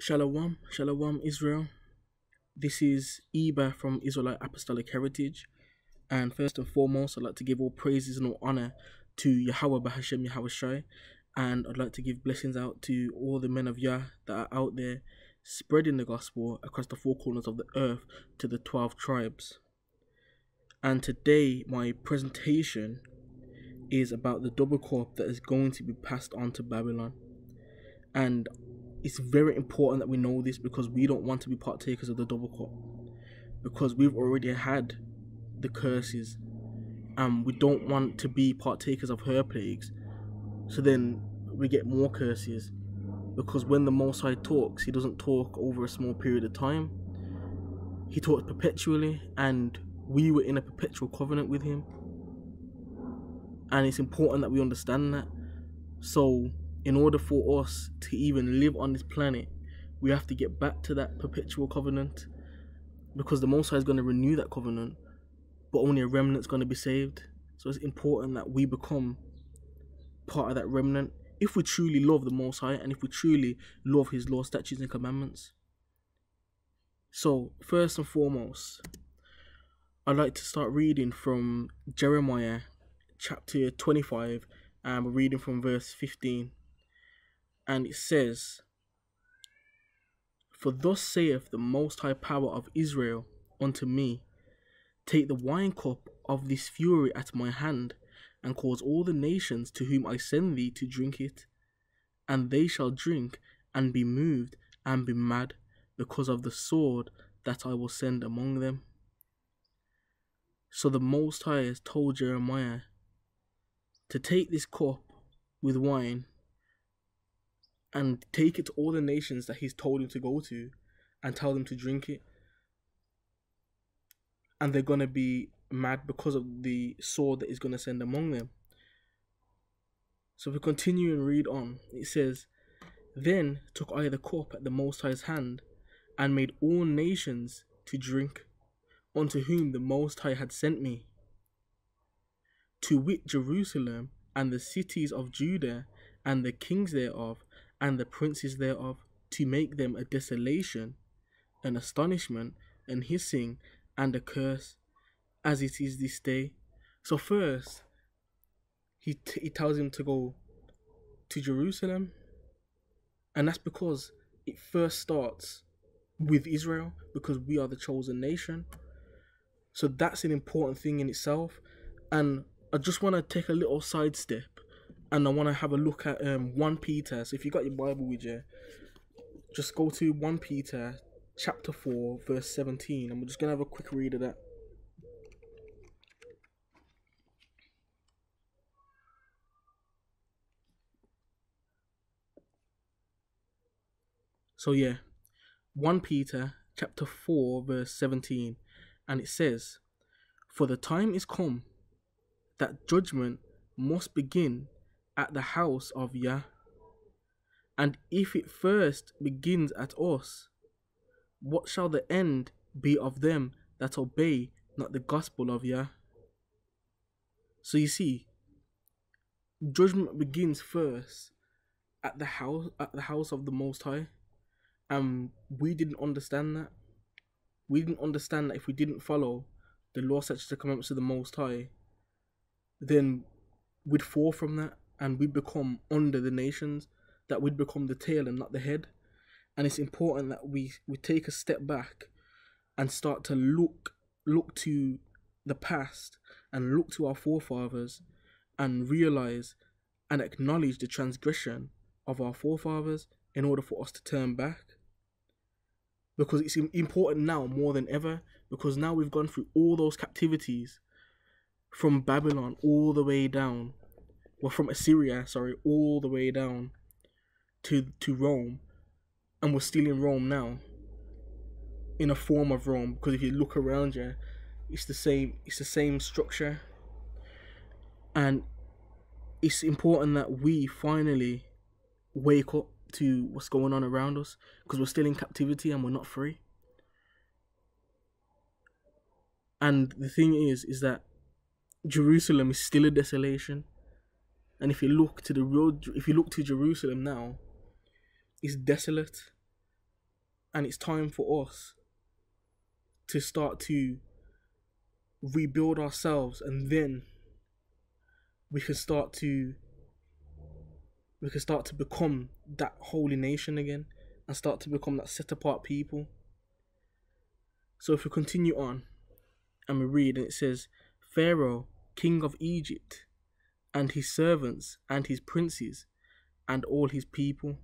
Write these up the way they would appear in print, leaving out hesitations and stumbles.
Shalom, Shalom Israel. This is Eba from Israelite Apostolic Heritage. And first and foremost, I'd like to give all praises and all honor to YAHAWAH Bahashem YAHWAH. And I'd like to give blessings out to all the men of Yah that are out there spreading the gospel across the four corners of the earth to the 12 tribes. And today, my presentation is about the DoubleCup that is going to be passed on to Babylon. And it's very important that we know this, because we don't want to be partakers of the DoubleCup, because we've already had the curses and we don't want to be partakers of her plagues, so then we get more curses. Because when the Most High talks, he doesn't talk over a small period of time, he talks perpetually, and we were in a perpetual covenant with him, and it's important that we understand that. So in order for us to even live on this planet, we have to get back to that perpetual covenant, because the Most High is going to renew that covenant, but only a remnant is going to be saved. So it's important that we become part of that remnant, if we truly love the Most High and if we truly love his law, statutes and commandments. So first and foremost, I'd like to start reading from Jeremiah chapter 25, and we're reading from verse 15. And it says, "For thus saith the Most High Power of Israel unto me, take the wine cup of this fury at my hand, and cause all the nations to whom I send thee to drink it. And they shall drink, and be moved, and be mad, because of the sword that I will send among them." So the Most High has told Jeremiah to take this cup with wine and take it to all the nations that he's told him to go to, and tell them to drink it. And they're going to be mad because of the sword that he's going to send among them. So if we continue and read on, it says, "Then took I the cup at the Most High's hand, and made all nations to drink, unto whom the Most High had sent me, to wit Jerusalem, and the cities of Judah, and the kings thereof, and the princes thereof, to make them a desolation, an astonishment, an hissing, and a curse, as it is this day." So first, he tells him to go to Jerusalem, and that's because it first starts with Israel, because we are the chosen nation. So that's an important thing in itself. And I just want to take a little sidestep, and I want to have a look at 1 Peter. So if you got your Bible with you, just go to 1 Peter chapter 4 verse 17, and we're just going to have a quick read of that. So yeah, 1 Peter chapter 4 verse 17, and it says, "For the time is come that judgment must begin at the house of Yah. And if it first begins at us, what shall the end be of them that obey not the gospel of Yah?" So you see, judgment begins first at the house of the Most High, and we didn't understand that. We didn't understand that if we didn't follow the law, statutes and commandments of the Most High, then we'd fall from that, and we'd become under the nations, that we'd become the tail and not the head. And it's important that we take a step back and start to look to the past, and look to our forefathers, and realize and acknowledge the transgression of our forefathers in order for us to turn back. Because it's important now more than ever, because now we've gone through all those captivities, from Babylon all the way down, well, from Assyria, sorry, all the way down to Rome, and we're still in Rome now, in a form of Rome, because if you look around you, it's the same structure. And it's important that we finally wake up to what's going on around us, because we're still in captivity and we're not free. And the thing is that Jerusalem is still a desolation. And if you look to Jerusalem now, it's desolate. and it's time for us to start to rebuild ourselves, and then we can start to become that holy nation again, and start to become that set apart people. So if we continue on and we read, and it says, Pharaoh, king of Egypt, and his servants and his princes and all his people.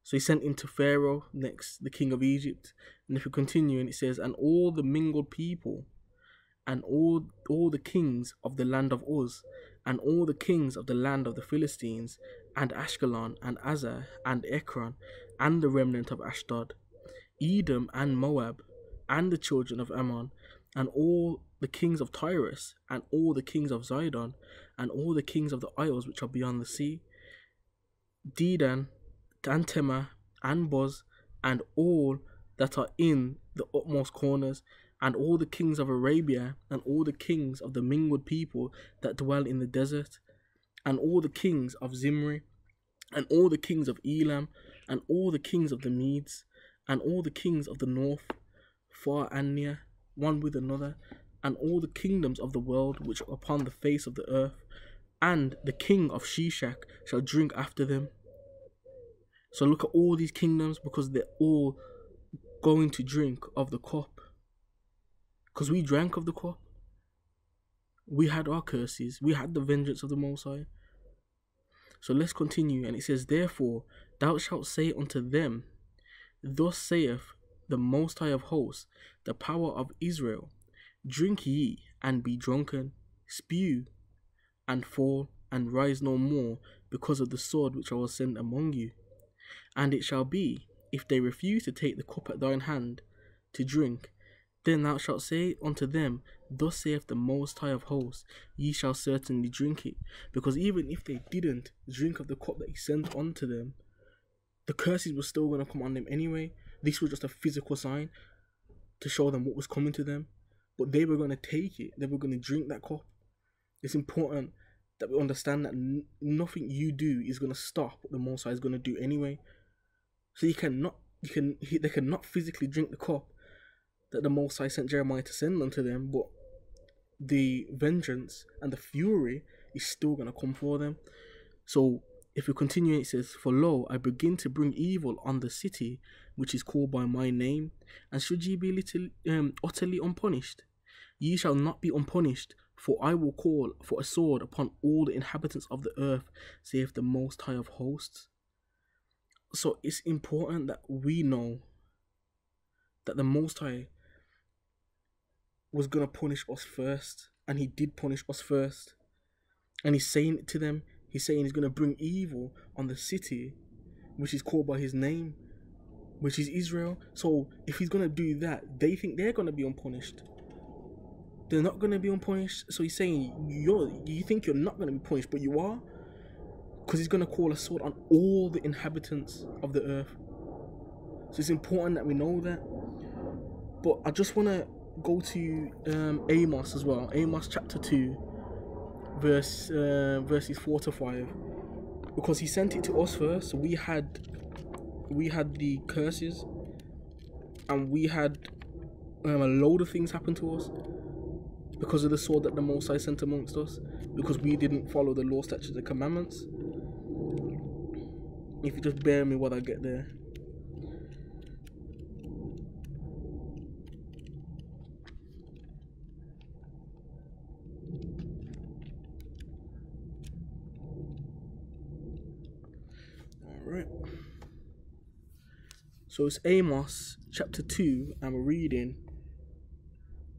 So he sent into Pharaoh, next the king of Egypt. And if we continue, and it says, and all the mingled people, and all the kings of the land of Uz, and all the kings of the land of the Philistines, and Ashkelon, and Azar, and Ekron, and the remnant of Ashdod, Edom and Moab, and the children of Ammon, and all the kings of Tyrus, and all the kings of Zidon, and all the kings of the isles which are beyond the sea, Dedan, and Tema, and Buz, and all that are in the utmost corners, and all the kings of Arabia, and all the kings of the mingled people that dwell in the desert, and all the kings of Zimri, and all the kings of Elam, and all the kings of the Medes, and all the kings of the north, far and near, one with another, and all the kingdoms of the world which are upon the face of the earth, and the king of Shishak shall drink after them. So look at all these kingdoms, because they're all going to drink of the cup. Because we drank of the cup. We had our curses. We had the vengeance of the Most High. So let's continue. And it says, therefore, thou shalt say unto them, thus saith the Most High of hosts, the power of Israel, drink ye and be drunken, spew and fall, and rise no more, because of the sword which I will send among you. And it shall be, if they refuse to take the cup at thine hand to drink, then thou shalt say unto them, thus saith the Most High of hosts, ye shall certainly drink it. Because even if they didn't drink of the cup that he sent unto them, the curses were still going to come on them anyway. This was just a physical sign to show them what was coming to them. But they were going to take it. They were going to drink that cup. It's important that we understand that nothing you do is going to stop what the Most High is going to do anyway. So they cannot physically drink the cup that the Most High sent Jeremiah to send unto them, but the vengeance and the fury is still going to come for them. So if we continue, it says, for lo, I begin to bring evil on the city which is called by my name, and should ye be utterly unpunished? Ye shall not be unpunished, for I will call for a sword upon all the inhabitants of the earth, saith the Most High of hosts. So it's important that we know that the Most High was going to punish us first, and he did punish us first. And he's saying it to them. He's saying he's going to bring evil on the city which is called by his name, which is Israel. So if he's going to do that, they think they're going to be unpunished. They're not going to be unpunished. So he's saying, you think you're not going to be punished, but you are. Because he's going to call a sword on all the inhabitants of the earth. So it's important that we know that. But I just want to go to Amos as well. Amos chapter 2, verses 4 to 5. Because he sent it to us first. So we had the curses. And we had a load of things happen to us. Because of the sword that the Most High sent amongst us. Because we didn't follow the law, statutes, and commandments. If you just bear me while I get there. Alright. So it's Amos chapter 2, and we're reading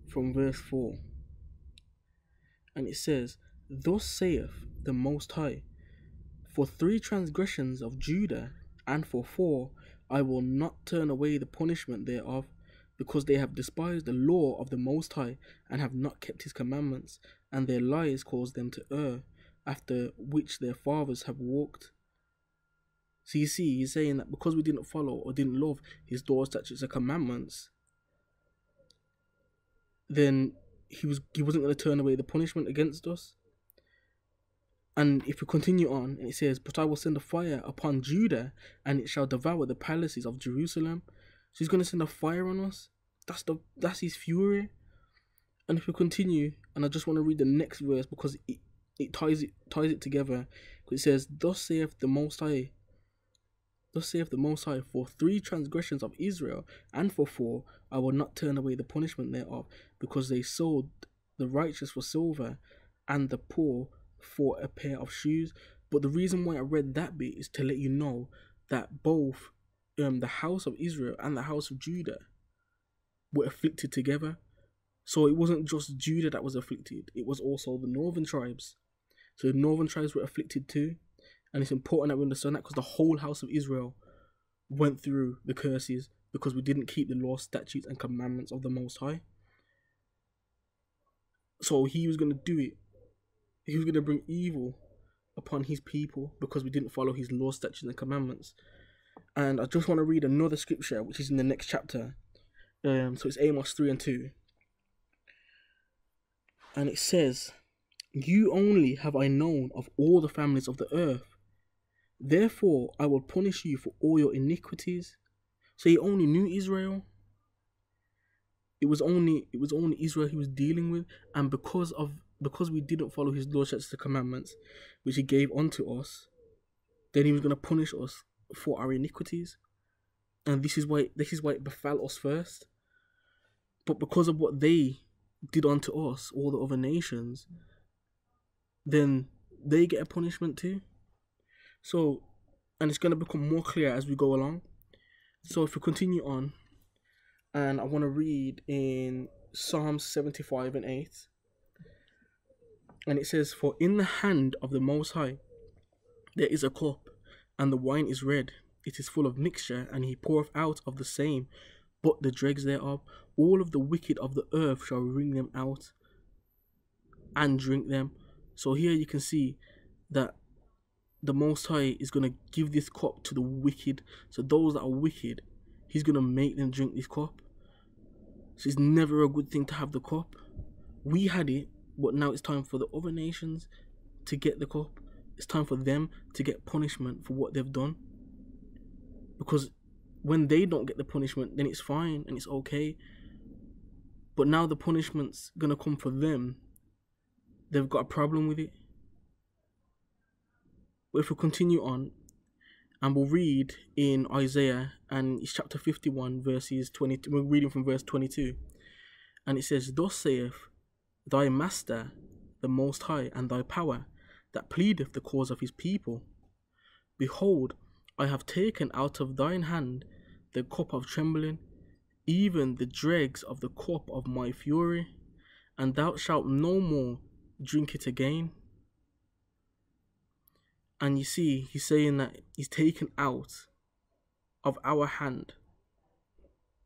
from verse 4. And it says, thus saith the Most High, for 3 transgressions of Judah, and for 4, I will not turn away the punishment thereof, because they have despised the law of the Most High, and have not kept his commandments, and their lies caused them to err, after which their fathers have walked. So you see, he's saying that because we didn't follow or didn't love his laws, statutes, and commandments, then he wasn't going to turn away the punishment against us. And if we continue on, and it says, but I will send a fire upon Judah, and it shall devour the palaces of Jerusalem. So he's gonna send a fire on us. That's his fury. And if we continue, and I just want to read the next verse because it ties it together. It says, "Thus saith the Most High, for 3 transgressions of Israel, and for 4, I will not turn away the punishment thereof, because they sold the righteous for silver, and the poor for a pair of shoes." But the reason why I read that bit is to let you know that both the house of Israel and the house of Judah were afflicted together. So it wasn't just Judah that was afflicted, it was also the northern tribes. So the northern tribes were afflicted too. And it's important that we understand that because the whole house of Israel went through the curses because we didn't keep the law, statutes, and commandments of the Most High. So he was going to do it. He was going to bring evil upon his people because we didn't follow his law, statutes, and commandments. And I just want to read another scripture, which is in the next chapter. So it's Amos 3:2. And it says, "You only have I known of all the families of the earth. Therefore I will punish you for all your iniquities." So he only knew Israel. It was only Israel he was dealing with, and because we didn't follow his law, statutes, and commandments, which he gave unto us, then he was going to punish us for our iniquities. And this is why it befell us first. But because of what they did unto us, all the other nations, then they get a punishment too. So, and it's going to become more clear as we go along. So if we continue on, and I want to read in Psalms 75:8, and it says, "For in the hand of the Most High there is a cup, and the wine is red. It is full of mixture, and he poureth out of the same, but the dregs thereof. All of the wicked of the earth shall wring them out and drink them." So here you can see that the Most High is going to give this cup to the wicked. So those that are wicked, he's going to make them drink this cup. So it's never a good thing to have the cup. We had it, but now it's time for the other nations to get the cup. It's time for them to get punishment for what they've done. Because when they don't get the punishment, then it's fine and it's okay. But now the punishment's going to come for them. They've got a problem with it. But if we continue on, and we'll read in Isaiah, and it's chapter 51, verses 20. We're reading from verse 22. And it says, "Thus saith thy master, the Most High, and thy power, that pleadeth the cause of his people. Behold, I have taken out of thine hand the cup of trembling, even the dregs of the cup of my fury, and thou shalt no more drink it again." And you see, he's saying that he's taken out of our hand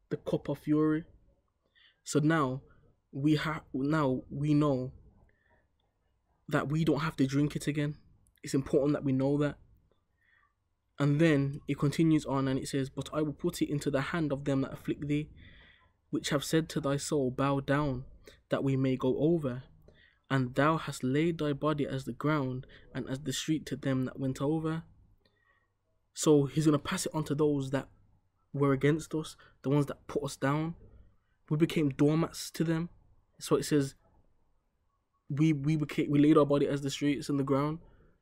the cup of fury. So now we know that we don't have to drink it again. It's important that we know that. And then it continues on and it says, "But I will put it into the hand of them that afflict thee, which have said to thy soul, Bow down, that we may go over. And thou hast laid thy body as the ground, and as the street to them that went over." So he's going to pass it on to those that were against us, the ones that put us down. We became doormats to them. So it says, we laid our body as the streets and the ground.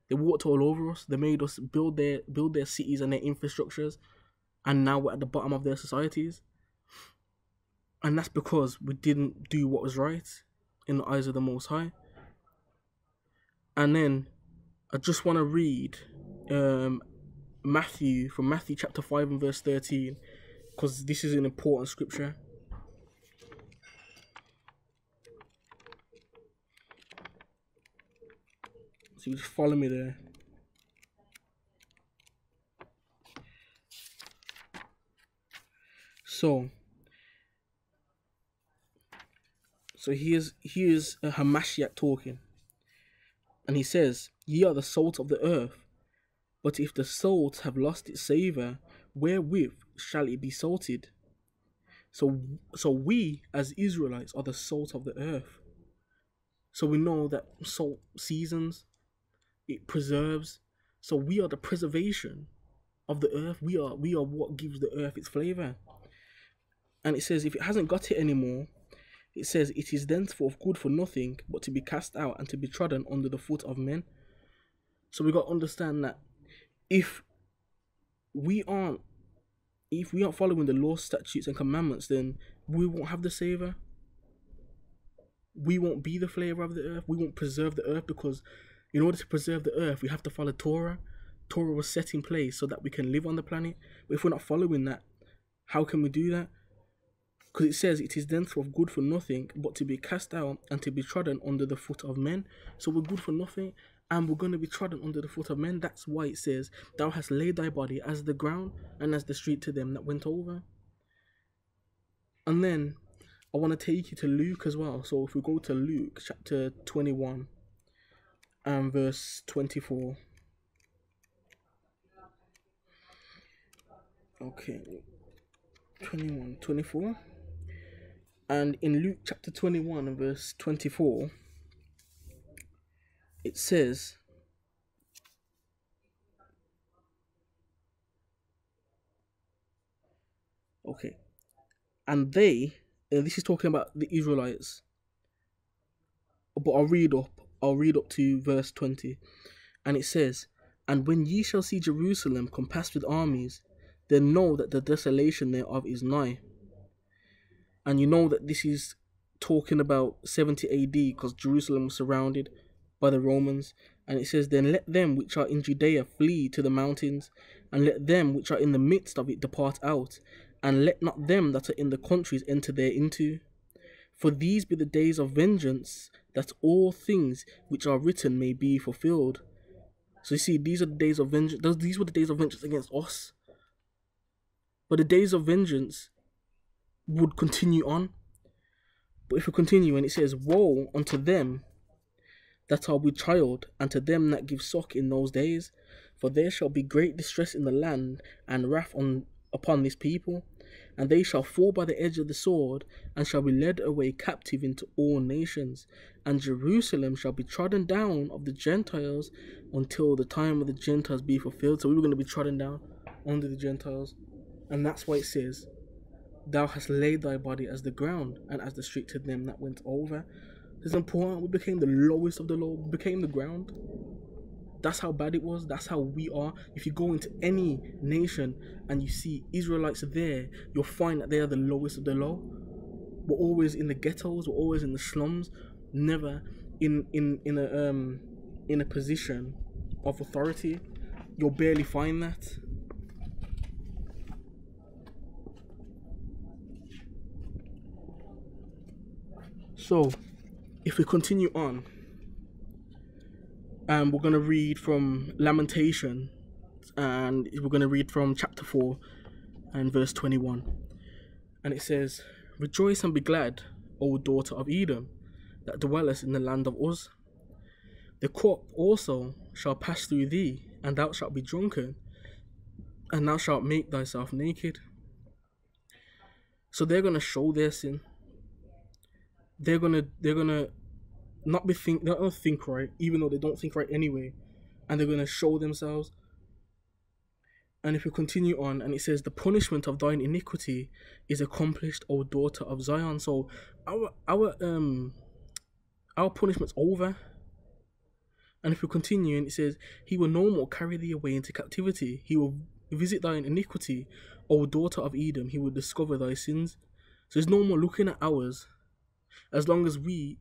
They walked all over us. They made us build their cities and their infrastructures, and now we're at the bottom of their societies. And that's because we didn't do what was right in the eyes of the Most High. And then I just want to read Matthew chapter 5 and verse 13, because this is an important scripture. So you just follow me there. So here's Hamashiach talking, and he says, "Ye are the salt of the earth, but if the salt have lost its savour, wherewith shall it be salted?" So we as Israelites are the salt of the earth. So we know that salt seasons, it preserves. So we are the preservation of the earth. We are what gives the earth its flavour. And it says, if it hasn't got it anymore, it says, it is thenceforth good for nothing but to be cast out and to be trodden under the foot of men. So we got to understand that if we aren't following the law, statutes, and commandments, then we won't have the Savior. We won't be the flavor of the earth. We won't preserve the earth, because in order to preserve the earth, we have to follow Torah. Torah was set in place so that we can live on the planet. But if we're not following that, how can we do that? Because it says, it is thenceforth good for nothing but to be cast out and to be trodden under the foot of men. So we're good for nothing, and we're going to be trodden under the foot of men. That's why it says, thou hast laid thy body as the ground and as the street to them that went over. And then I want to take you to Luke as well. So if we go to Luke chapter 21 and verse 24. Okay, 21, 24. And in Luke chapter 21 and verse 24, it says, okay, and they, this is talking about the Israelites, but I'll read up to verse 20, and it says, and when ye shall see Jerusalem compassed with armies, then know that the desolation thereof is nigh. And you know that this is talking about 70 AD, because Jerusalem was surrounded by the Romans. And it says, then let them which are in Judea flee to the mountains, and let them which are in the midst of it depart out, and let not them that are in the countries enter therinto. For these be the days of vengeance, that all things which are written may be fulfilled. So you see, these are the days of vengeance. These were the days of vengeance against us. But the days of vengeance would continue on. But if we continue, and it says, woe unto them that are with child, and to them that give suck in those days, for there shall be great distress in the land, and wrath upon this people, and they shall fall by the edge of the sword, and shall be led away captive into all nations, and Jerusalem shall be trodden down of the Gentiles until the time of the Gentiles be fulfilled. So we were going to be trodden down under the Gentiles, and that's why it says, thou hast laid thy body as the ground, and as the street to them that went over. It's important. We became the lowest of the low. We became the ground. That's how bad it was. That's how we are. If you go into any nation and you see Israelites there, you'll find that they are the lowest of the low. We're always in the ghettos. We're always in the slums. Never in a position of authority. You'll barely find that. So, if we continue on, we're going to read from Lamentation, and we're going to read from chapter 4 and verse 21. And it says, rejoice and be glad, O daughter of Edom, that dwellest in the land of Uz. The cup also shall pass through thee, and thou shalt be drunken, and thou shalt make thyself naked. So they're going to show their sin. They're gonna not be they're gonna think right, even though they don't think right anyway, and they're gonna show themselves. And if we continue on, and it says, the punishment of thine iniquity is accomplished, O daughter of Zion. So our punishment's over. And if we continue, and it says, he will no more carry thee away into captivity. He will visit thine iniquity, O daughter of Edom. He will discover thy sins. So there's no more looking at ours. As long as we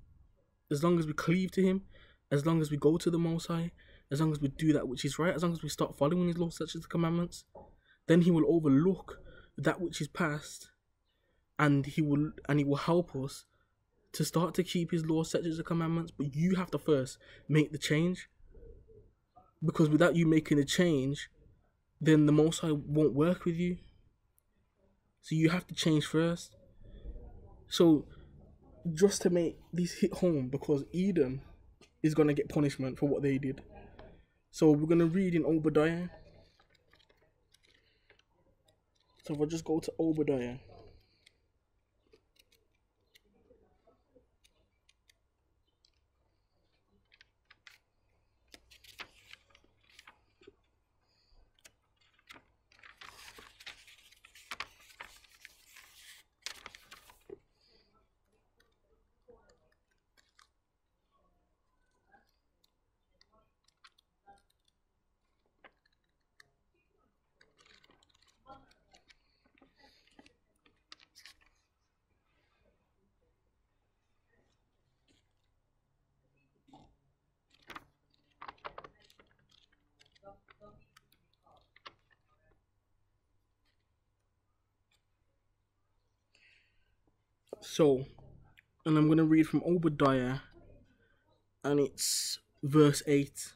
cleave to him, as long as we go to the Most High, as long as we do that which is right, as long as we start following his laws, such as the commandments, then he will overlook that which is past, and he will help us to start to keep his laws, such as the commandments. But you have to first make the change, because without you making a change, then the Most High won't work with you. So you have to change first. So just to make this hit home, because Edom is going to get punishment for what they did. So we're going to read in Obadiah. So if I just go to Obadiah. So, and I'm going to read from Obadiah, and it's verse 8.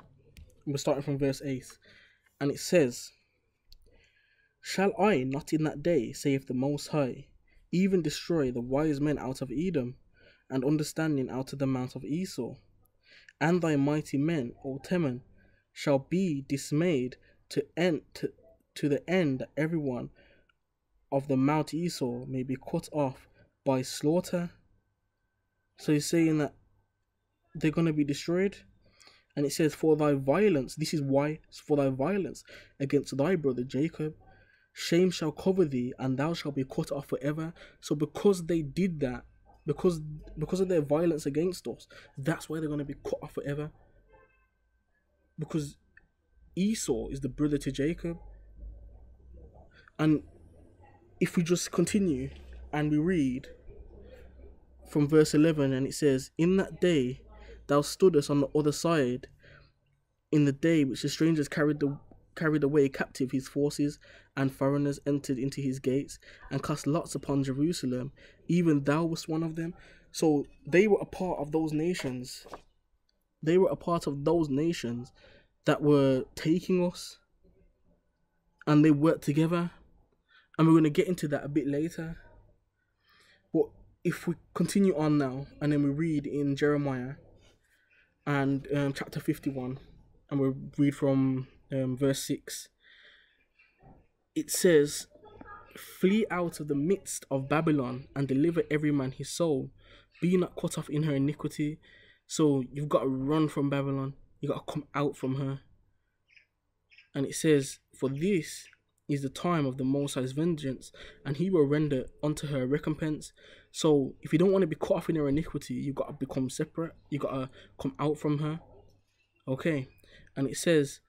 We're starting from verse 8. And it says, "Shall I not in that day, saith the Most High, even destroy the wise men out of Edom, and understanding out of the mount of Esau? And thy mighty men, O Teman, shall be dismayed to the end that everyone of the Mount Esau may be cut off by slaughter." So he's saying that they're going to be destroyed. And it says, "For thy violence," this is why, "for thy violence against thy brother Jacob, shame shall cover thee, and thou shalt be cut off forever." So because they did that, because of their violence against us, that's why they're going to be cut off forever. Because Esau is the brother to Jacob. And if we just continue and we read from verse 11, and it says, "In that day thou stoodest on the other side, in the day which the strangers carried away captive his forces, and foreigners entered into his gates, and cast lots upon Jerusalem. Even thou wast one of them." So they were a part of those nations. They were a part of those nations that were taking us, and they worked together. And we're going to get into that a bit later. But if we continue on now, and then we read in Jeremiah and chapter 51, and we'll read from verse 6. It says, "Flee out of the midst of Babylon, and deliver every man his soul. Be not cut off in her iniquity." So you've got to run from Babylon. You've got to come out from her. And it says, "For this is the time of the Most High's vengeance, and he will render unto her recompense." So if you don't want to be cut off in her iniquity, you've got to become separate. You've got to come out from her. Okay. And it says,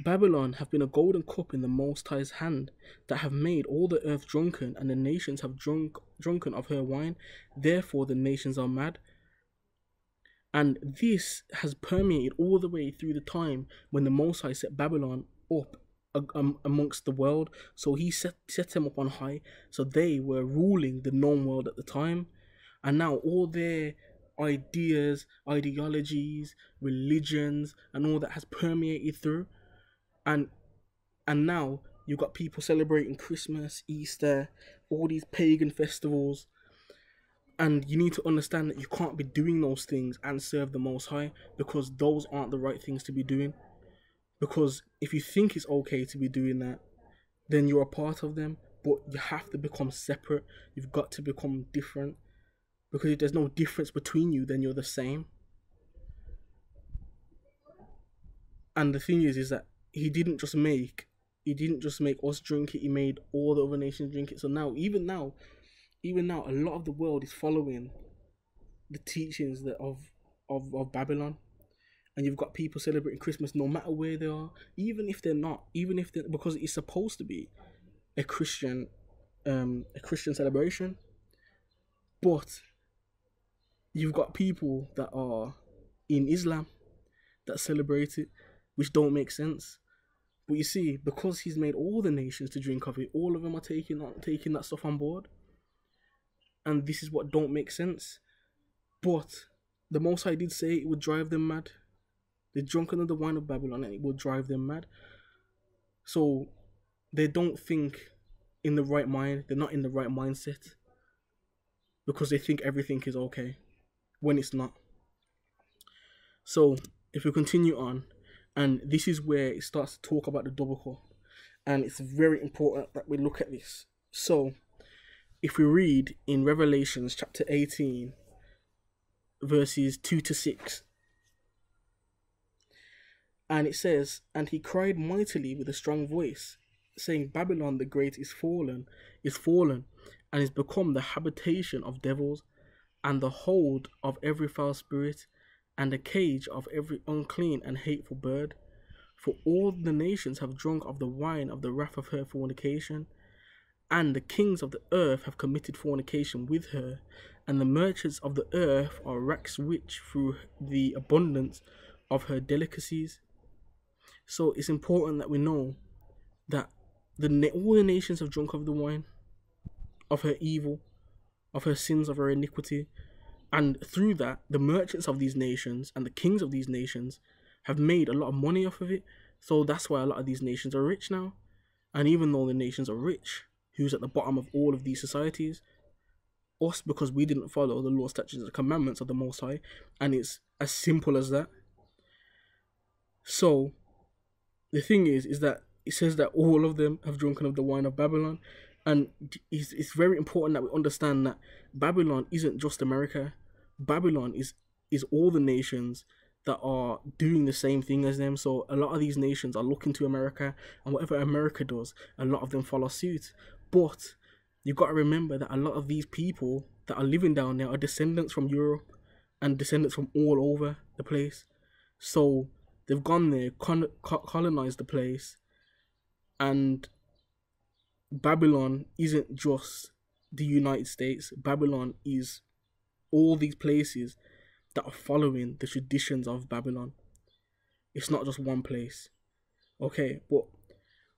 "Babylon have been a golden cup in the Most High's hand, that have made all the earth drunken, and the nations have drunken of her wine. Therefore the nations are mad." And this has permeated all the way through the time when the Most High set Babylon up amongst the world. So he set them up on high, so they were ruling the known world at the time. And now all their ideas, ideologies, religions, and all that has permeated through. And now you've got people celebrating Christmas, Easter, all these pagan festivals. And you need to understand that you can't be doing those things and serve the Most High, because those aren't the right things to be doing. Because if you think it's okay to be doing that, then you're a part of them. But you have to become separate. You've got to become different. Because if there's no difference between you, then you're the same. And the thing is that he didn't just make us drink it. He made all the other nations drink it. So now, even now, a lot of the world is following the teachings of Babylon. And you've got people celebrating Christmas no matter where they are, even if they're not, because it's supposed to be a Christian celebration. But you've got people that are in Islam that celebrate it, which don't make sense. But you see, because he's made all the nations to drink of it, all of them are taking that stuff on board. And this is what don't make sense. But the Most High did say it would drive them mad. They're drunken of the wine of Babylon, and it will drive them mad. So they don't think in the right mind. They're not in the right mindset, because they think everything is okay when it's not. So if we continue on, and this is where it starts to talk about the DoubleCup, and it's very important that we look at this. So if we read in Revelations chapter 18, verses 2 to 6, and it says, "And he cried mightily with a strong voice, saying, Babylon the great is fallen, and is become the habitation of devils, and the hold of every foul spirit, and the cage of every unclean and hateful bird. For all the nations have drunk of the wine of the wrath of her fornication, and the kings of the earth have committed fornication with her, and the merchants of the earth are waxed rich through the abundance of her delicacies." So it's important that we know that all the nations have drunk of the wine of her evil, of her sins, of her iniquity. And through that, the merchants of these nations and the kings of these nations have made a lot of money off of it. So that's why a lot of these nations are rich now. And even though the nations are rich, who's at the bottom of all of these societies? Us, because we didn't follow the law, statutes, and commandments of the Most High. And it's as simple as that. So the thing is that it says that all of them have drunken of the wine of Babylon. And it's very important that we understand that Babylon isn't just America. Babylon is all the nations that are doing the same thing as them. So a lot of these nations are looking to America, and whatever America does, a lot of them follow suit. But you've got to remember that a lot of these people that are living down there are descendants from Europe and descendants from all over the place. So they've gone there, colonized the place, and Babylon isn't just the United States. Babylon is all these places that are following the traditions of Babylon. It's not just one place. Okay, but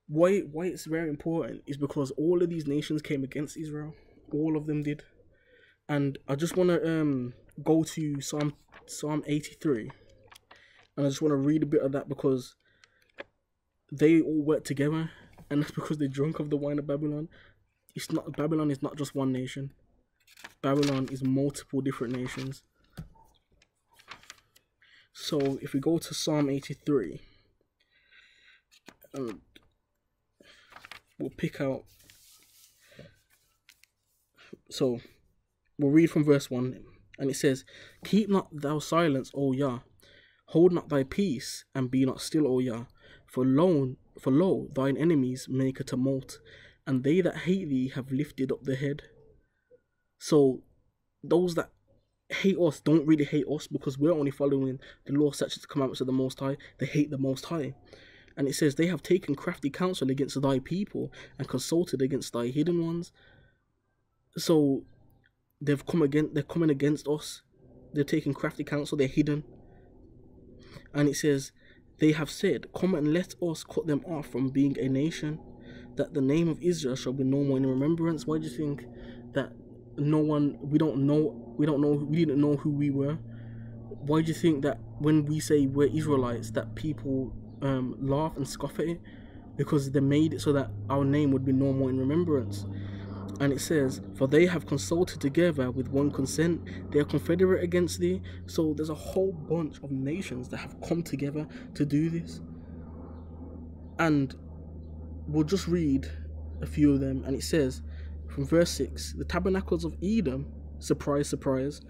why it's very important is because all of these nations came against Israel. All of them did. And I just want to go to Psalm 83. And I just want to read a bit of that because they all work together. And that's because they're drunk of the wine of Babylon. Babylon is not just one nation. Babylon is multiple different nations. So if we go to Psalm 83, we'll pick out. So we'll read from verse 1, and it says, "Keep not thou silence, O Yah, hold not thy peace, and be not still, O Yah, for lo, thine enemies make a tumult, and they that hate thee have lifted up their head." So those that hate us don't really hate us because we're only following the law, statutes, commandments of the Most High. They hate the Most High. And it says, "They have taken crafty counsel against thy people and consulted against thy hidden ones." So they're coming against us. They're taking crafty counsel, they're hidden. And it says, "They have said, come and let us cut them off from being a nation, that the name of Israel shall be no more in remembrance." Why do you think that we didn't know who we were? Why do you think that when we say we're Israelites that people laugh and scoff at it? Because they made it so that our name would be no more in remembrance. And it says, "For they have consulted together with one consent, they are confederate against thee." So there's a whole bunch of nations that have come together to do this. And we'll just read a few of them. And it says, from verse 6, "The tabernacles of Edom," surprise, surprise,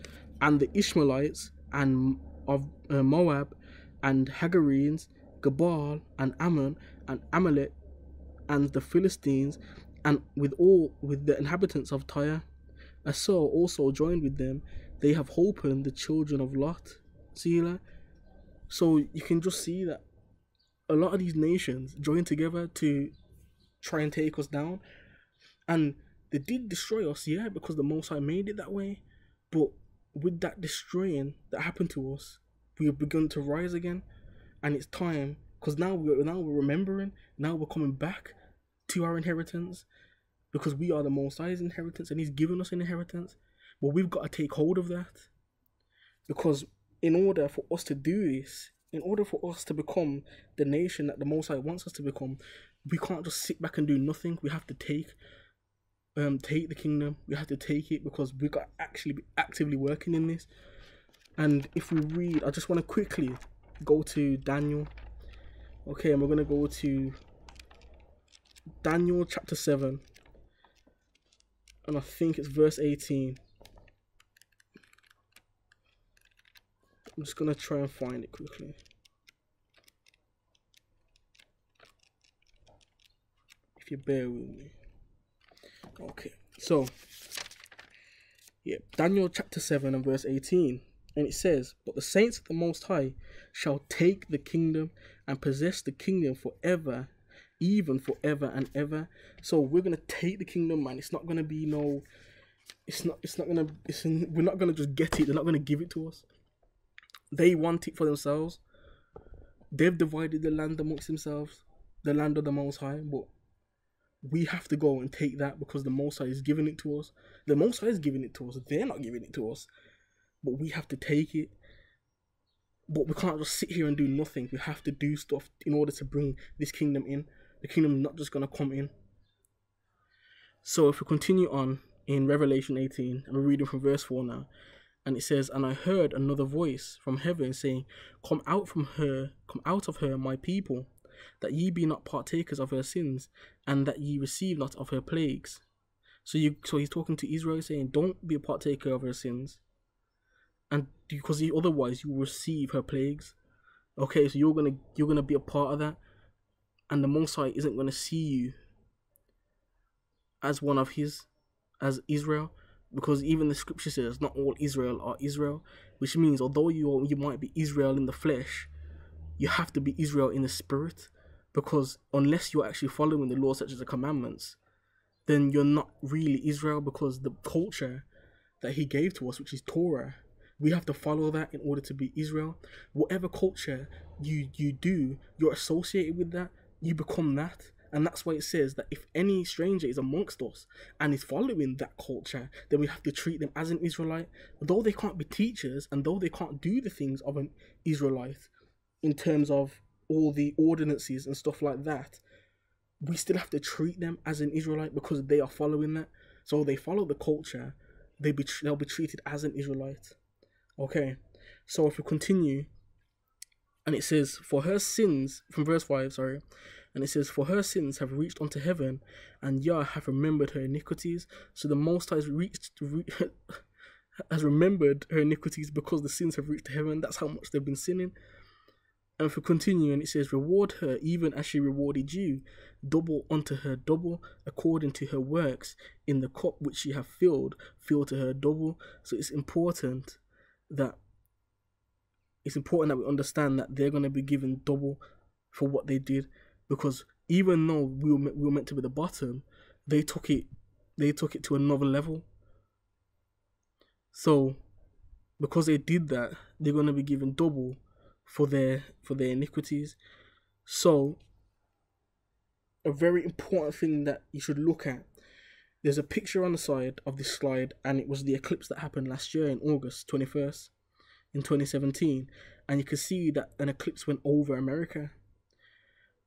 "and the Ishmaelites, and of Moab, and Hagarenes, Gebal, and Ammon, and Amalek, and the Philistines, and with the inhabitants of Tyre. Assur also joined with them. They have holpen the children of Lot." Selah. So you can just see that a lot of these nations joined together to try and take us down. And they did destroy us, yeah, because the Most High made it that way. But with that destroying that happened to us, we have begun to rise again. And it's time, because now we're remembering, now we're coming back to our inheritance, because we are the Most High's inheritance and He's given us an inheritance. But we've got to take hold of that, because in order for us to do this, in order for us to become the nation that the Most High wants us to become, we can't just sit back and do nothing. We have to take the kingdom. We have to take it, because we've got to actually be actively working in this. And if we read, I just want to quickly go to Daniel. Okay, and we're going to go to Daniel chapter 7, and I think it's verse 18. I'm just going to try and find it quickly. If you bear with me. Okay, so yeah, Daniel chapter 7 and verse 18. And it says, "But the saints of the Most High shall take the kingdom and possess the kingdom forever, even forever and ever." So we're gonna take the kingdom, man. It's not gonna be no. We're not gonna just get it. They're not gonna give it to us. They want it for themselves. They've divided the land amongst themselves, the land of the Most High. But we have to go and take that because the Most High is giving it to us. The Most High is giving it to us. They're not giving it to us. But we have to take it. But we can't just sit here and do nothing. We have to do stuff in order to bring this kingdom in. The kingdom is not just going to come in. So if we continue on in Revelation 18, and we're reading from verse 4 now, and it says, "And I heard another voice from heaven saying, Come out of her, my people, that ye be not partakers of her sins, and that ye receive not of her plagues." So he's talking to Israel, saying, don't be a partaker of her sins, and because otherwise you will receive her plagues. Okay, so you're gonna be a part of that, and the Most High isn't gonna see you as one of his, as Israel, because even the scripture says not all Israel are Israel, which means although you might be Israel in the flesh, you have to be Israel in the spirit, because unless you're actually following the laws such as the commandments, then you're not really Israel, because the culture that he gave to us, which is Torah, we have to follow that in order to be Israel. Whatever culture you do, you're associated with that, you become that. And that's why it says that if any stranger is amongst us and is following that culture, then we have to treat them as an Israelite. Though they can't be teachers, and though they can't do the things of an Israelite in terms of all the ordinances and stuff like that, we still have to treat them as an Israelite because they are following that. So they follow the culture, they'll be treated as an Israelite. Okay, so if we continue, and it says, for her sins, from verse 5, sorry, and it says, for her sins have reached unto heaven, and Yah have remembered her iniquities. So the Most High has remembered her iniquities because the sins have reached heaven. That's how much they've been sinning. And if we continue, and it says, reward her even as she rewarded you, double unto her double, according to her works. In the cup which she have filled, fill to her double. So it's important that we understand that they're going to be given double for what they did, because even though we were meant to be the bottom, they took it to another level. So because they did that, they're going to be given double for their iniquities. So a very important thing that you should look at, there's a picture on the side of this slide, and it was the eclipse that happened last year in August 21st in 2017, and you can see that an eclipse went over America.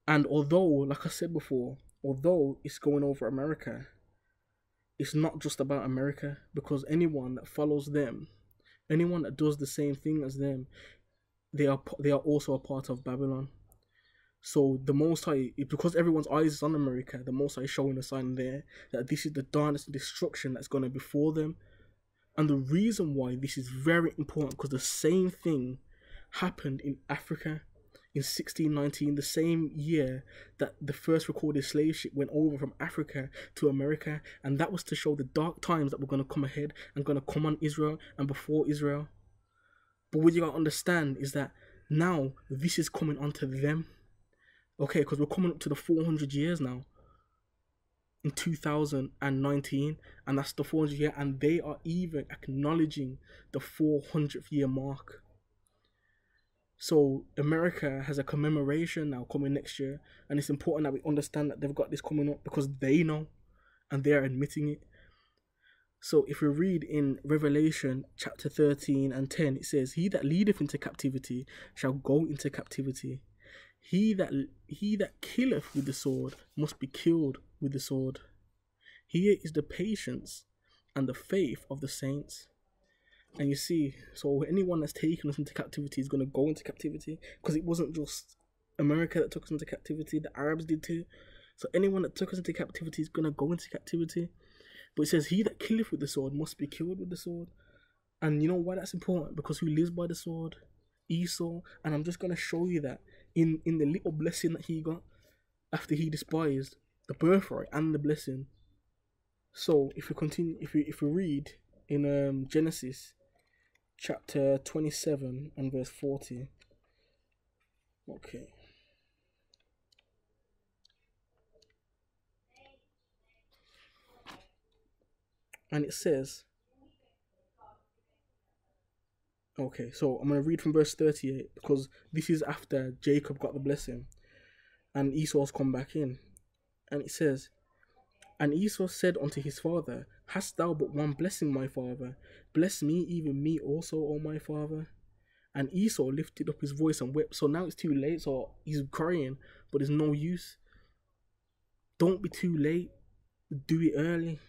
And although, like I said before, although it's going over America, it's not just about America, because anyone that follows them, anyone that does the same thing as them, they are also a part of Babylon. So the Most High, because everyone's eyes is on America, the Most High is showing a sign there that this is the darkness and destruction that's going to be before them. And the reason why this is very important, because the same thing happened in Africa in 1619, the same year that the first recorded slave ship went over from Africa to America, and that was to show the dark times that were going to come ahead and going to come on Israel and before Israel. But what you got to understand is that now this is coming onto them, okay, because we're coming up to the 400 years now in 2019, and that's the 400 year, and they are even acknowledging the 400th year mark. So America has a commemoration now coming next year, and it's important that we understand that they've got this coming up because they know and they are admitting it. So if we read in Revelation chapter 13 and 10, it says, he that leadeth into captivity shall go into captivity. He that killeth with the sword must be killed with the sword. Here is the patience and the faith of the saints. And you see, so anyone that's taken us into captivity is going to go into captivity, because it wasn't just America that took us into captivity, the Arabs did too. So anyone that took us into captivity is going to go into captivity. But it says, he that killeth with the sword must be killed with the sword. And you know why that's important? Because who lives by the sword? Esau. And I'm just going to show you that in the little blessing that he got after he despised the birthright and the blessing. So if we continue, if we read in Genesis chapter 27 and verse 40. Okay. And it says, okay, so I'm going to read from verse 38, because this is after Jacob got the blessing and Esau's come back in. And it says, And Esau said unto his father, Hast thou but one blessing, my father? Bless me, even me also, O my father. And Esau lifted up his voice and wept. So now it's too late. So he's crying, but there's no use. Don't be too late. Do it early.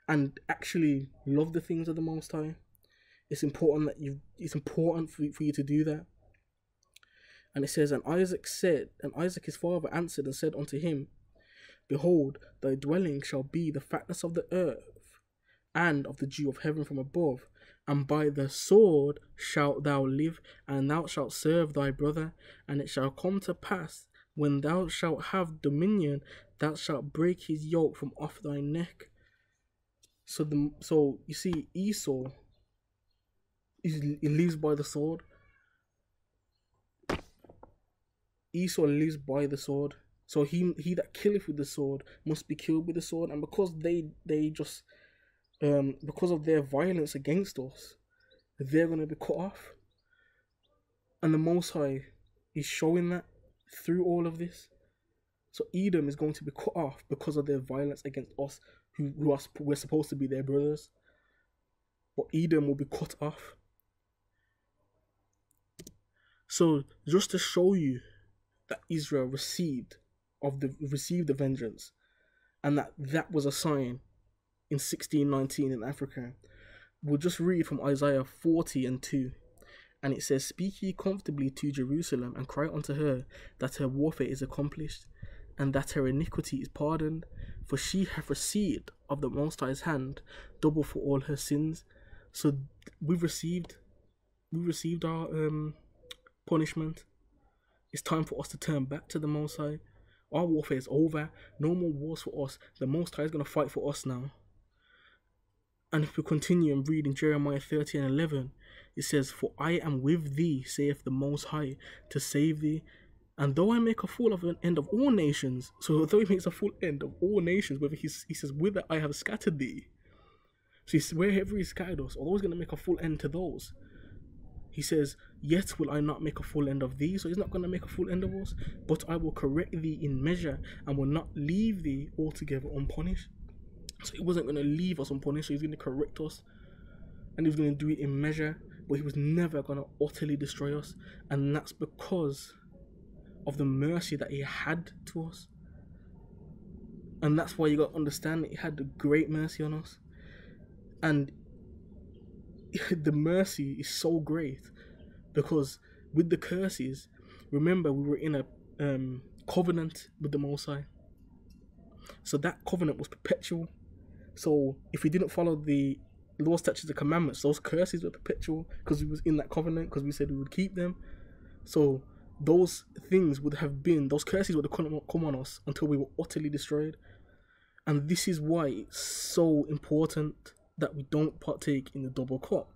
And actually love the things of the Most High. It's important that it's important for you to do that. And it says, and Isaac his father answered and said unto him, Behold, thy dwelling shall be the fatness of the earth, and of the dew of heaven from above, and by the sword shalt thou live, and thou shalt serve thy brother. And it shall come to pass, when thou shalt have dominion, thou shalt break his yoke from off thy neck. So you see, Esau, he lives by the sword. Esau lives by the sword. So he that killeth with the sword must be killed with the sword. And because they just because of their violence against us, they're gonna be cut off. And the Most High is showing that through all of this. So Edom is going to be cut off because of their violence against us, we're supposed to be their brothers. But Edom will be cut off. So just to show you that Israel received the vengeance, and that was a sign in 1619 in Africa, we'll just read from Isaiah 40:2, and it says, Speak ye comfortably to Jerusalem, and cry unto her that her warfare is accomplished, and that her iniquity is pardoned, for she hath received of the Most High's hand double for all her sins. So we've received our punishment. It's time for us to turn back to the Most High. Our warfare is over. No more wars for us. The Most High is going to fight for us now. And if we continue and read in Jeremiah 30:11, it says, For I am with thee, saith the Most High, to save thee. And though I make a full of an end of all nations, so though he makes a full end of all nations, whether he says, Whither I have scattered thee. So wherever he scattered us, although he's going to make a full end to those, he says, Yet will I not make a full end of thee. So he's not going to make a full end of us, but I will correct thee in measure, and will not leave thee altogether unpunished. So he wasn't going to leave us unpunished, so he's going to correct us, and he was going to do it in measure, but he was never going to utterly destroy us. And that's because of the mercy that he had to us. And that's why you got to understand that he had the great mercy on us. And the mercy is so great because with the curses, remember, we were in a covenant with the Most High. So that covenant was perpetual. So if we didn't follow the law, statutes, and commandments, those curses were perpetual because we was in that covenant, because we said we would keep them. So those things would have been, those curses would have come on us until we were utterly destroyed. And this is why it's so important that we don't partake in the double cup,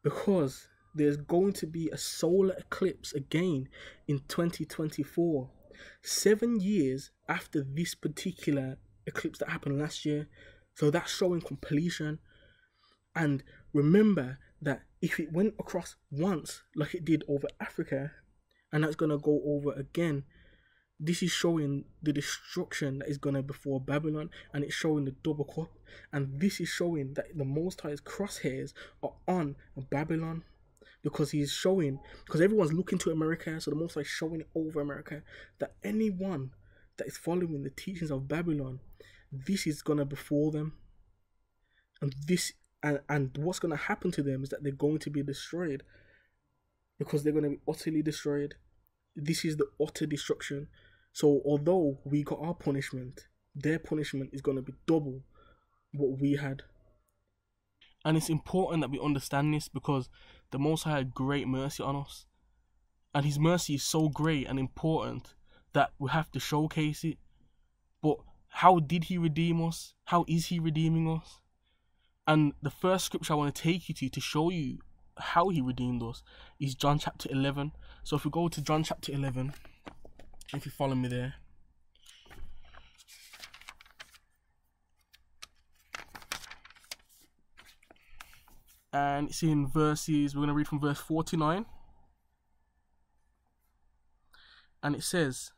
because there's going to be a solar eclipse again in 2024, 7 years after this particular eclipse that happened last year. So that's showing completion. And remember that if it went across once like it did over Africa, and that's going to go over again, this is showing the destruction that is going to before Babylon, and it's showing the double cup. And this is showing that the Most High's crosshairs are on Babylon, because he's showing, because everyone's looking to America, so the Most High is showing it over America, that anyone that is following the teachings of Babylon, this is going to befall them. And this and what's going to happen to them is that they're going to be destroyed, because they're going to be utterly destroyed. This is the utter destruction. So although we got our punishment, their punishment is going to be double what we had. And it's important that we understand this, because the Most High had great mercy on us. And his mercy is so great and important that we have to showcase it. But how did he redeem us? How is he redeeming us? And the first scripture I want to take you to show you how he redeemed us is John chapter 11. So if we go to John chapter 11, if you follow me there, and it's in verses, we're going to read from verse 49, and it says,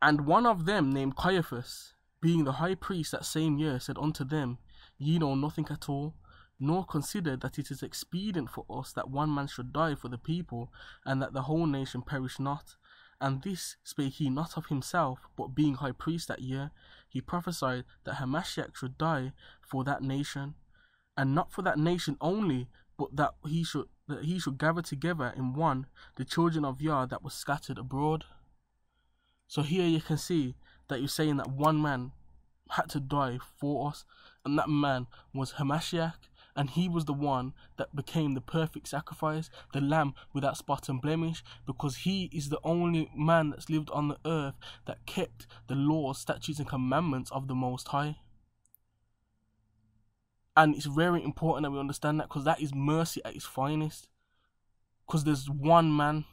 And one of them, named Caiaphas, being the high priest that same year, said unto them, Ye know nothing at all, nor consider that it is expedient for us that one man should die for the people, and that the whole nation perish not. And this spake he not of himself, but being high priest that year, he prophesied that Hamashiach should die for that nation, and not for that nation only, but that he should gather together in one the children of Yah that were scattered abroad. So here you can see that you're saying that one man had to die for us, and that man was Hamashiach, and he was the one that became the perfect sacrifice, the lamb without spot and blemish, because he is the only man that's lived on the earth that kept the laws, statutes and commandments of the Most High. And it's very important that we understand that, because that is mercy at its finest. Because there's one man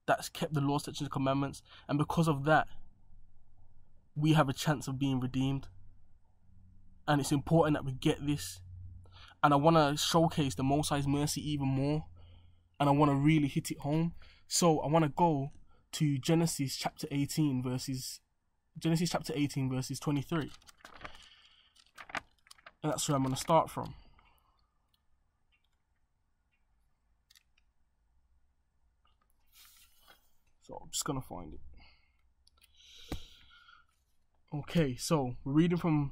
that's kept the law, statutes and commandments, and because of that, we have a chance of being redeemed. And it's important that we get this. And I want to showcase the Most High's mercy even more, and I want to really hit it home. So I want to go to Genesis chapter 18 verses 23. And that's where I'm going to start from. So I'm just going to find it. Okay, so we're reading from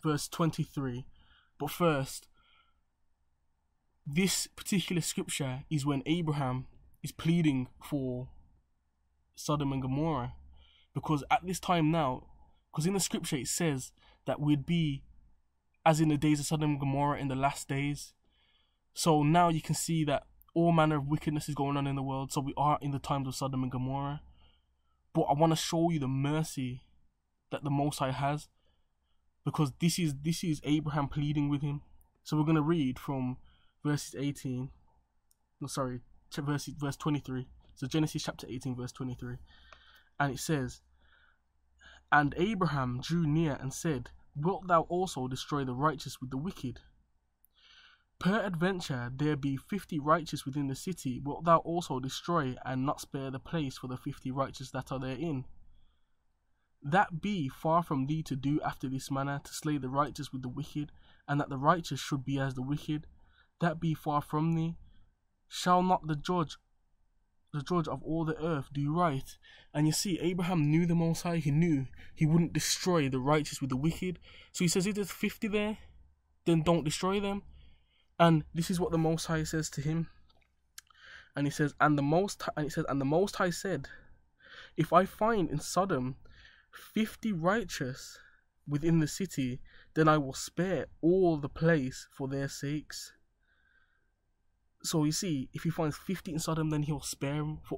verse 23. But first, this particular scripture is when Abraham is pleading for Sodom and Gomorrah. Because at this time now, because in the scripture it says that we'd be as in the days of Sodom and Gomorrah in the last days. So now you can see that all manner of wickedness is going on in the world. So we are in the times of Sodom and Gomorrah. But I want to show you the mercy that the Most High has, because this is Abraham pleading with him. So we're going to read from verse 23. So Genesis chapter 18 verse 23. And it says, And Abraham drew near and said, Wilt thou also destroy the righteous with the wicked? Peradventure there be 50 righteous within the city, wilt thou also destroy and not spare the place for the 50 righteous that are therein? That be far from thee to do after this manner, to slay the righteous with the wicked, and that the righteous should be as the wicked. That be far from thee. Shall not the judge of all the earth do right? And you see, Abraham knew the Most High. He knew he wouldn't destroy the righteous with the wicked. So he says, if there's 50 there, then don't destroy them. And this is what the Most High says to him. And he says, and the Most High said, If I find in Sodom 50 righteous within the city, then I will spare all the place for their sakes. So you see, if he finds 50 in Sodom, then he'll spare them for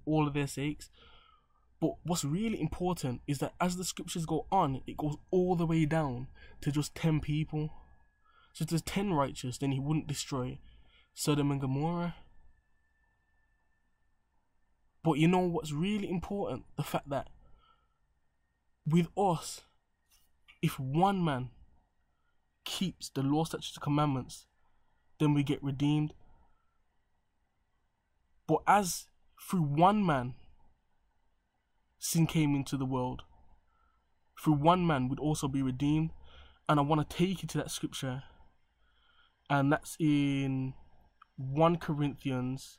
all of their sakes. But what's really important is that as the scriptures go on, it goes all the way down to just 10 people. So if there's 10 righteous, then he wouldn't destroy Sodom and Gomorrah. But you know what's really important? The fact that with us, if one man keeps the law, statutes, and commandments, then we get redeemed. But as through one man sin came into the world, through one man would also be redeemed. And I want to take you to that scripture, and that's in 1 Corinthians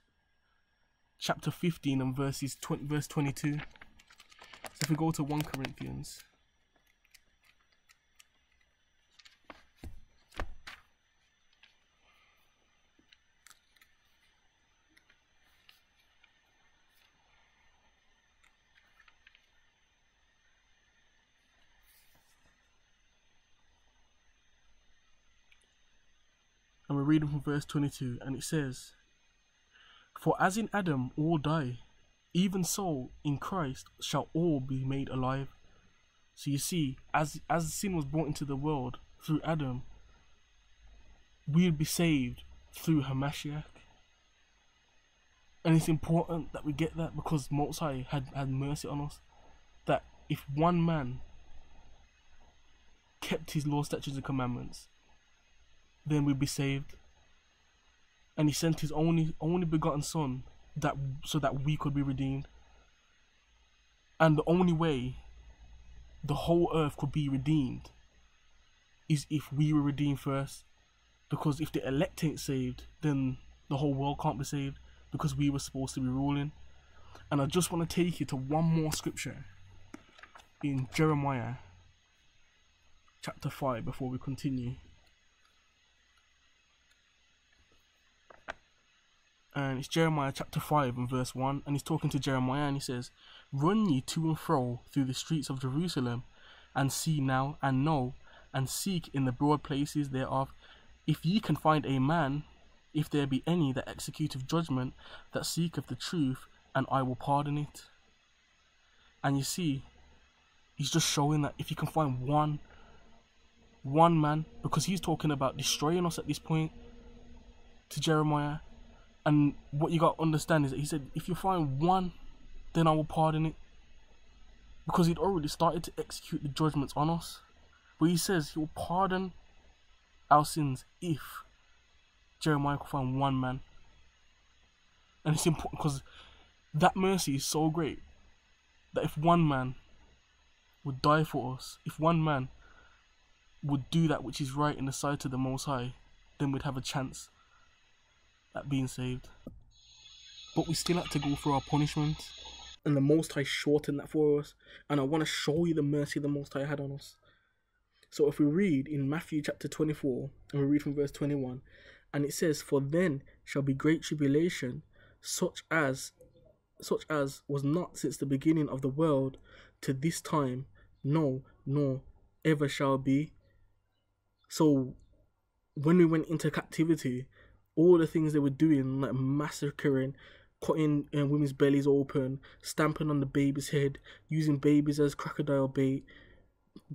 chapter 15 and verse 22. So if we go to 1 Corinthians, and we're reading from verse 22, and it says, For as in Adam all die, even so in Christ shall all be made alive. So you see, as sin was brought into the world through Adam, we'll be saved through Hamashiach. And it's important that we get that, because Most High had mercy on us. That if one man kept his law, statutes and commandments, then we'd be saved. And he sent his only begotten son so that we could be redeemed. And the only way the whole earth could be redeemed is if we were redeemed first. Because if the elect ain't saved, then the whole world can't be saved, because we were supposed to be ruling. And I just want to take you to one more scripture in Jeremiah chapter 5 before we continue. And it's Jeremiah chapter 5 and verse 1, and he's talking to Jeremiah, and he says, "Run ye to and fro through the streets of Jerusalem, and see now, and know, and seek in the broad places thereof, if ye can find a man, if there be any that executeth judgment, that seeketh the truth, and I will pardon it." And you see, he's just showing that if you can find one man, because he's talking about destroying us at this point to Jeremiah. And what you got to understand is that he said, if you find one, then I will pardon it. Because he'd already started to execute the judgments on us. But he says he will pardon our sins if Jeremiah could find one man. And it's important because that mercy is so great that if one man would die for us, if one man would do that which is right in the sight of the Most High, then we'd have a chance at being saved. But we still had to go through our punishment, and the Most High shortened that for us. And I want to show you the mercy the Most High had on us. So if we read in Matthew chapter 24, and we read from verse 21, and it says, "For then shall be great tribulation, such as was not since the beginning of the world to this time, no, nor ever shall be." So when we went into captivity, all the things they were doing, like massacring, cutting women's bellies open, stamping on the baby's head, using babies as crocodile bait,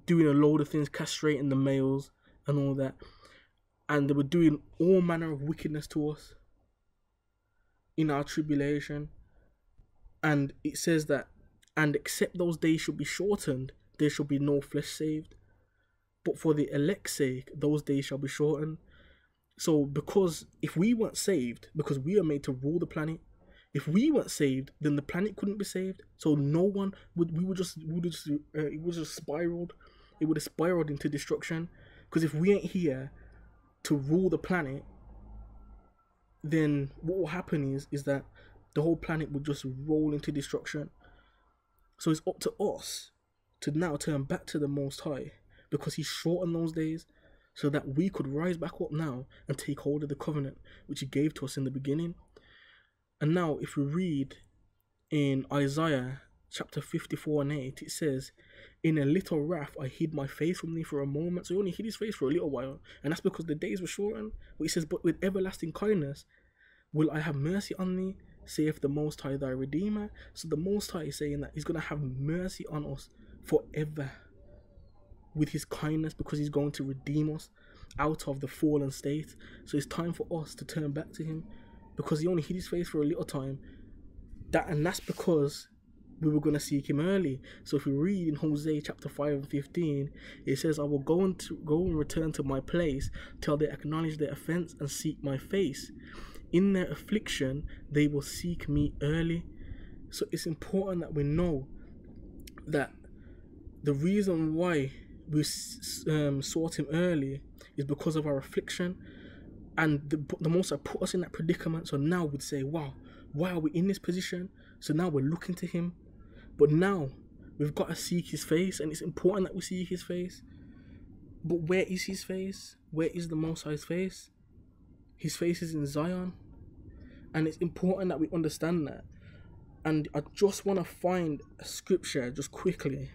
doing a load of things, castrating the males and all that. And they were doing all manner of wickedness to us in our tribulation. And it says that, "And except those days should be shortened, there shall be no flesh saved. But for the elect's sake, those days shall be shortened." So because if we weren't saved, because we are made to rule the planet, if we weren't saved, then the planet couldn't be saved. So no one would, it would just spiraled. It would have spiraled into destruction. Because if we ain't here to rule the planet, then what will happen is that the whole planet would just roll into destruction. So it's up to us to now turn back to the Most High, because He shortened those days, so that we could rise back up now and take hold of the covenant which He gave to us in the beginning. And now if we read in Isaiah chapter 54 and 8, it says, "In a little wrath I hid my face from thee for a moment." So He only hid His face for a little while, and that's because the days were shortened. But He says, "But with everlasting kindness will I have mercy on thee, saith the Most High thy Redeemer." So the Most High is saying that He's going to have mercy on us forever with His kindness, because He's going to redeem us out of the fallen state. So it's time for us to turn back to Him, because He only hid His face for a little time. That's because we were going to seek Him early. So if we read in Hosea chapter 5 and 15, it says, "I will go and return to my place till they acknowledge their offense and seek my face. In their affliction they will seek me early." So it's important that we know that the reason why we sought Him early is because of our affliction. And the Most High put us in that predicament. So now we'd say, wow, why are we in this position? So now we're looking to Him. But now we've got to seek His face, and it's important that we seek His face. But where is His face? Where is the Most High's face? His face is in Zion. And it's important that we understand that. And I just want to find a scripture just quickly.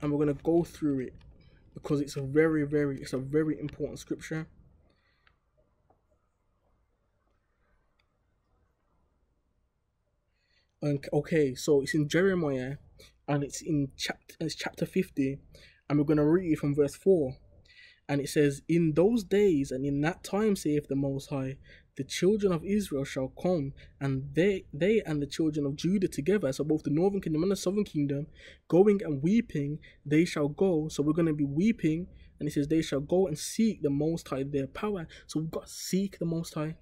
And we're going to go through it, because it's a very important scripture. Okay, so it's in Jeremiah, and it's chapter 50, and we're going to read from verse 4. And it says, "In those days and in that time, saith the Most High, the children of Israel shall come, and they and the children of Judah together," so both the northern kingdom and the southern kingdom, "going and weeping, they shall go." So we're going to be weeping, and it says, "They shall go and seek the Most High their power." So we've got to seek the Most High.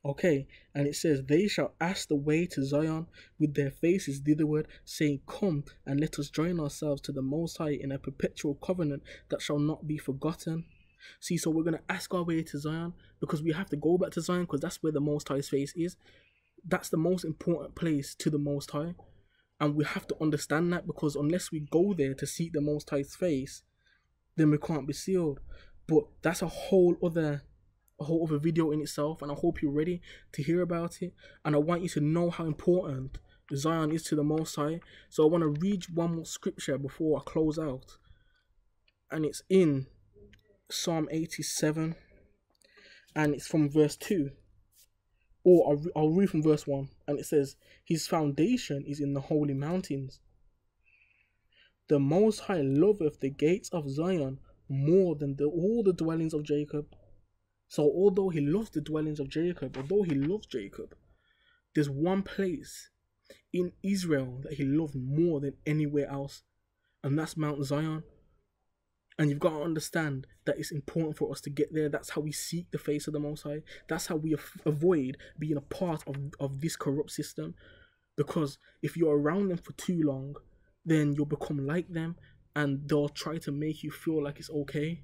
Okay, and it says, they shall ask the way to Zion with their faces thitherward, saying, come and let us join ourselves to the Most High in a perpetual covenant that shall not be forgotten. See, so we're going to ask our way to Zion because we have to go back to Zion because that's where the Most High's face is. That's the most important place to the Most High. And we have to understand that, because unless we go there to seek the Most High's face, then we can't be sealed. But that's a whole other video in itself, and I hope you're ready to hear about it. And I want you to know how important Zion is to the Most High. So I want to read one more scripture before I close out, and it's in Psalm 87, and it's from verse 2. Or I'll read from verse 1, and it says, his foundation is in the holy mountains. The Most High loveth the gates of Zion more than all the dwellings of Jacob. So although he loves the dwellings of Jacob, although he loves Jacob, there's one place in Israel that he loved more than anywhere else, and that's Mount Zion. And you've got to understand that it's important for us to get there. That's how we seek the face of the Most High. That's how we avoid being a part of this corrupt system. Because if you're around them for too long, then you'll become like them, and they'll try to make you feel like it's okay.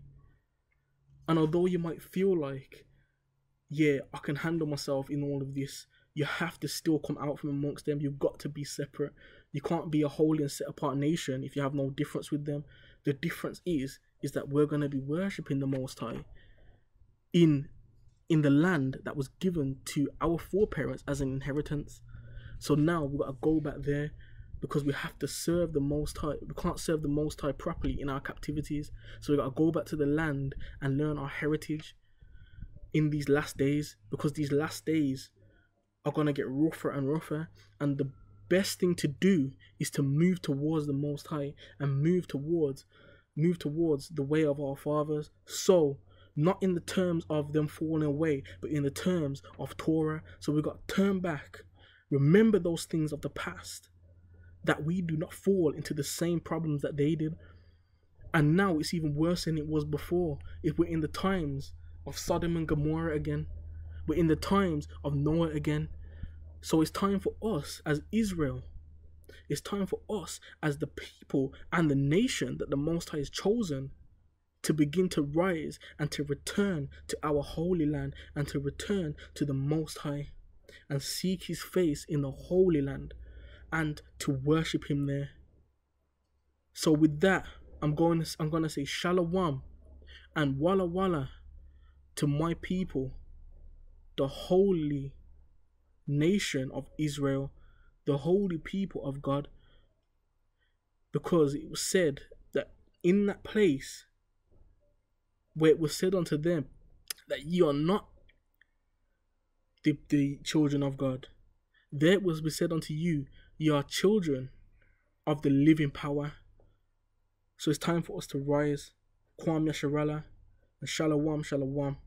And although you might feel like, yeah, I can handle myself in all of this, you have to still come out from amongst them. You've got to be separate. You can't be a holy and set apart nation if you have no difference with them. The difference is that we're going to be worshipping the Most High in the land that was given to our foreparents as an inheritance. So now we've got to go back there, because we have to serve the Most High. We can't serve the Most High properly in our captivities. So we've got to go back to the land and learn our heritage in these last days, because these last days are going to get rougher and rougher. And the best thing to do is to move towards the Most High and move towards the way of our fathers. So not in the terms of them falling away, but in the terms of Torah. So we've got to turn back, remember those things of the past, that we do not fall into the same problems that they did. And now it's even worse than it was before. If we're in the times of Sodom and Gomorrah again, we're in the times of Noah again. So it's time for us as Israel, it's time for us as the people and the nation that the Most High has chosen, to begin to rise and to return to our holy land, and to return to the Most High and seek his face in the holy land, and to worship him there. So with that, I'm going to say shalom and walla walla to my people, the holy nation of Israel, the holy people of God, because it was said that in that place where it was said unto them that ye are not the children of God, there it was said unto you, ye are children of the living power. So it's time for us to rise. Kwam YASHARALAH and shalom, shalom.